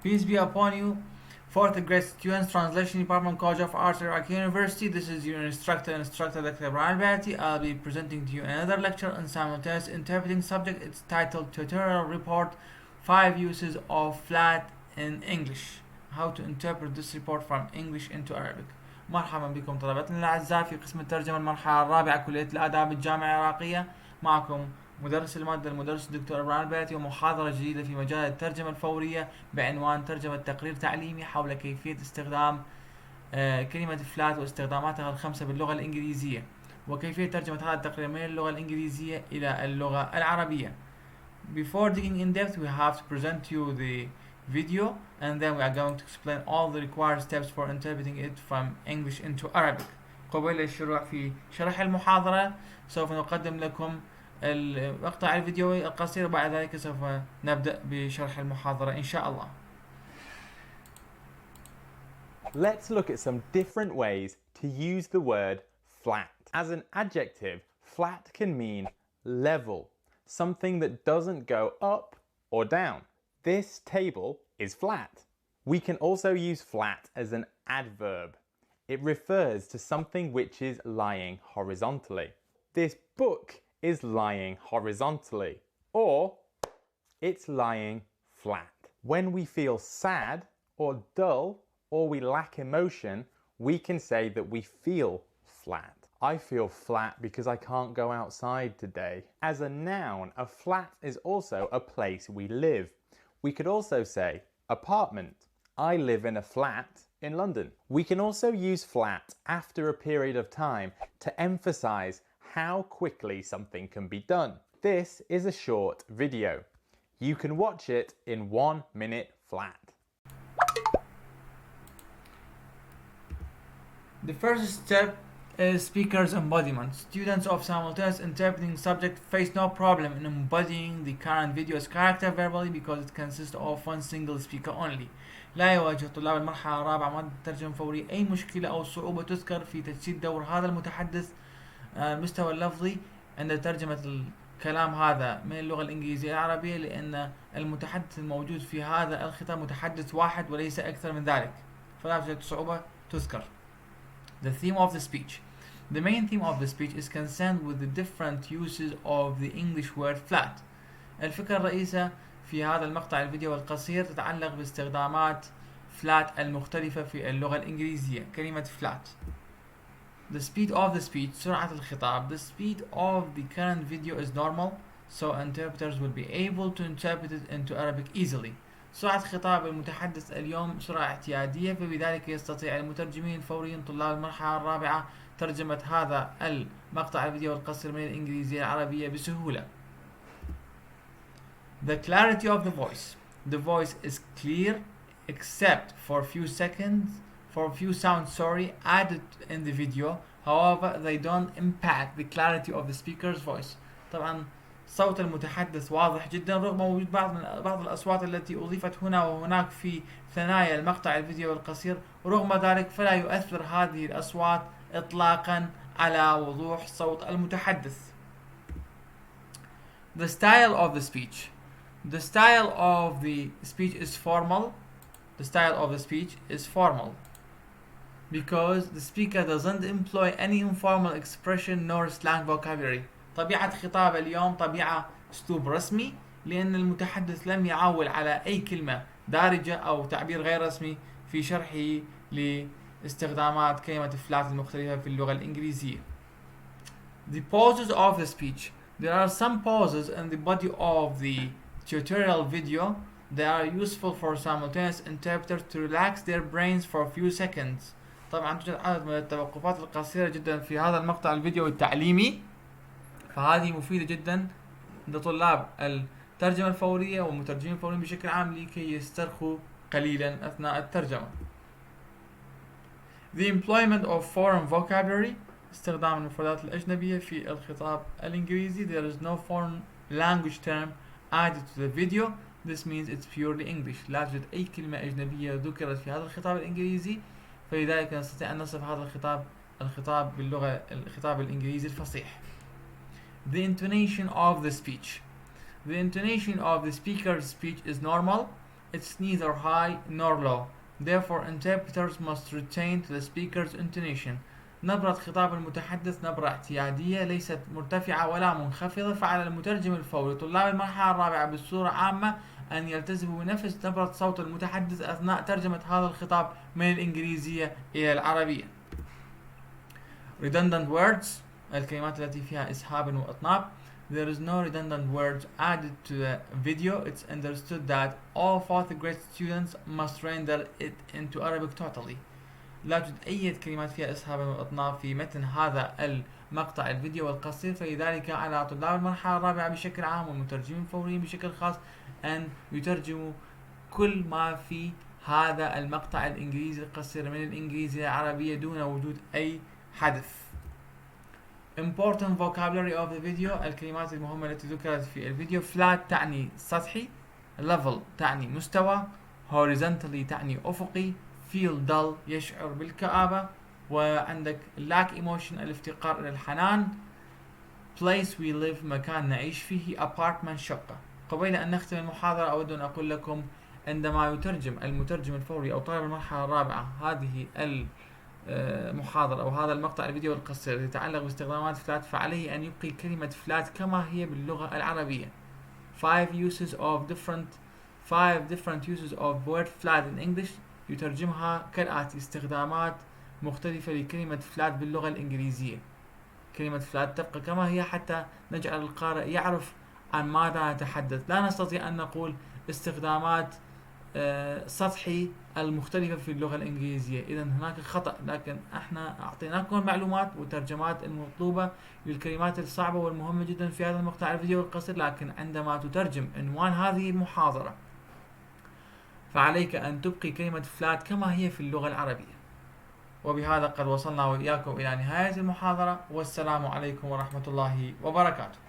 Peace be upon you. Fourth grade students, Translation Department, College of Arts, Iraqi University. This is your instructor, Dr. Ibrahim Bati. I'll be presenting to you another lecture on simultaneous interpreting subject. It's titled Tutorial Report 5 Uses of Flat in English. How to interpret this report from English into Arabic. مرحبا بكم طلبتنا الأعزاء في قسم الترجمة المرحلة الرابعة كلية الآداب الجامعة العراقية. معكم مدرس المادة المدرس الدكتور إبراهيم الباتي ومحاضرة جديدة في مجال الترجمة الفورية بعنوان ترجمة تقرير تعليمي حول كيفية استخدام كلمة فلات واستخداماتها الخمسة باللغة الإنجليزية وكيفية ترجمة هذا التقرير من اللغة الإنجليزية إلى اللغة العربية. Before digging in depth, we have to present you the video and then we are going to explain all the required steps for interpreting it from English into Arabic. قبل الشروع في شرح المحاضرة سوف نقدم لكم مقطع الفيديو القصير وبعد ذلك سوف نبدأ بشرح المحاضرة إن شاء الله. Let's look at some different ways to use the word flat. As an adjective, flat can mean level, something that doesn't go up or down. This table is flat. We can also use flat as an adverb. It refers to something which is lying horizontally. This book is lying horizontally, or it's lying flat. When we feel sad or dull or we lack emotion, we can say that we feel flat. I feel flat because I can't go outside today. As a noun, a flat is also a place we live. We could also say apartment. I live in a flat in London. We can also use flat after a period of time to emphasize how quickly something can be done. This is a short video. You can watch it in 1 minute flat. The first step is speaker's embodiment. Students of simultaneous interpreting subject face no problem in embodying the current video's character verbally because it consists of one single speaker only. لا يواجه طلاب المرحلة الرابعة مادة الترجمة الفورية أي مشكلة أو صعوبة تذكر في تجسيد دور هذا المتحدث المستوى اللفظي عند ترجمة الكلام هذا من اللغة الإنجليزية العربية لأن المتحدث الموجود في هذا الخطاب متحدث واحد وليس أكثر من ذلك فلا توجد صعوبة تذكر. The theme of the speech. The main theme of the speech is concerned with the different uses of the English word flat. الفكرة الرئيسة في هذا المقطع الفيديو القصير تتعلق باستخدامات flat المختلفة في اللغة الإنجليزية. كلمة flat. The speed of the speech سرعة الخطاب. The speed of the current video is normal, so interpreters will be able to interpret it into Arabic easily. سرعة خطاب المتحدث اليوم سرعة اعتيادية فبذلك يستطيع المترجمين الفوريين طلاب المرحلة الرابعة ترجمة هذا المقطع الفيديو القصير من الإنجليزية العربية بسهولة. The clarity of the voice. The voice is clear except for few sounds added in the video. However, they don't impact the clarity of the speaker's voice. طبعا صوت المتحدث واضح جدا رغم وجود بعض الأصوات التي أضيفت هنا وهناك في ثنايا المقطع الفيديو القصير ورغم ذلك فلا يؤثر هذه الأصوات إطلاقا على وضوح صوت المتحدث. The style of the speech. The style of the speech is formal. The style of the speech is formal because the speaker doesn't employ any informal expression nor slang vocabulary. طبيعة خطاب اليوم طبيعة أسلوب رسمي لأن المتحدث لم يعول على أي كلمة دارجة أو تعبير غير رسمي في شرحه لاستخدامات كلمة فلات المختلفة في اللغة الإنجليزية. The pauses of the speech. There are some pauses in the body of the tutorial video. They are useful for simultaneous interpreters to relax their brains for a few seconds. طبعا توجد عدد من التوقفات القصيرة جدا في هذا المقطع الفيديو التعليمي فهذه مفيدة جدا لطلاب الترجمة الفورية والمترجمين الفوريين بشكل عام لكي يسترخوا قليلا أثناء الترجمة. The employment of foreign vocabulary. استخدام المفردات الأجنبية في الخطاب الإنجليزي. There is no foreign language term added to the video. This means it's purely English. لا توجد أي كلمة أجنبية ذكرت في هذا الخطاب الإنجليزي فلذلك نستطيع أن نصف هذا الخطاب باللغة الخطاب الإنجليزي الفصيح. The intonation of the speech. The intonation of the speaker's speech is normal. It's neither high nor low. Therefore, interpreters must retain to the speaker's intonation. نبرة خطاب المتحدث نبرة اعتيادية ليست مرتفعة ولا منخفضة، فعلى المترجم الفوري طلاب المرحلة الرابعة بصورة عامة أن يلتزموا بنفس نبرة صوت المتحدث أثناء ترجمة هذا الخطاب من الإنجليزية إلى العربية. Redundant words الكلمات التي فيها إسهاب وإطناب. There is no redundant words added to the video. It's understood that all fourth grade students must render it into Arabic totally. لا توجد أي كلمات فيها إسهاب وإطناب في متن هذا المقطع الفيديو القصير، فلذلك على طلاب المرحلة الرابعة بشكل عام والمترجمين الفوريين بشكل خاص أن يترجموا كل ما في هذا المقطع الإنجليزي القصير من الإنجليزي إلى العربية دون وجود أي حذف. Important vocabulary of the video الكلمات المهمة التي ذكرت في الفيديو. flat تعني سطحي، level تعني مستوى، horizontally تعني أفقي، feel dull يشعر بالكآبة، وعندك lack emotion الافتقار إلى الحنان، place we live مكان نعيش فيه، apartment شقة. قبل أن نختم المحاضرة أود أن أقول لكم عندما يترجم المترجم الفوري أو طالب المرحلة الرابعة هذه المحاضرة أو هذا المقطع الفيديو القصير يتعلق باستخدامات فلات، فعليه أن يبقي كلمة فلات كما هي باللغة العربية. five different uses of word flat in English يترجمها كالآتي: استخدامات مختلفة لكلمة فلات باللغة الإنجليزية. كلمة فلات تبقى كما هي حتى نجعل القارئ يعرف عن ماذا نتحدث. لا نستطيع أن نقول استخدامات سطحي المختلفة في اللغة الإنجليزية، إذا هناك خطأ، لكن احنا أعطيناكم المعلومات والترجمات المطلوبة للكلمات الصعبة والمهمة جدا في هذا المقطع الفيديو القصير. لكن عندما تترجم عنوان هذه المحاضرة فعليك أن تبقي كلمة فلات كما هي في اللغة العربية. وبهذا قد وصلنا وإياكم إلى نهاية المحاضرة، والسلام عليكم ورحمة الله وبركاته.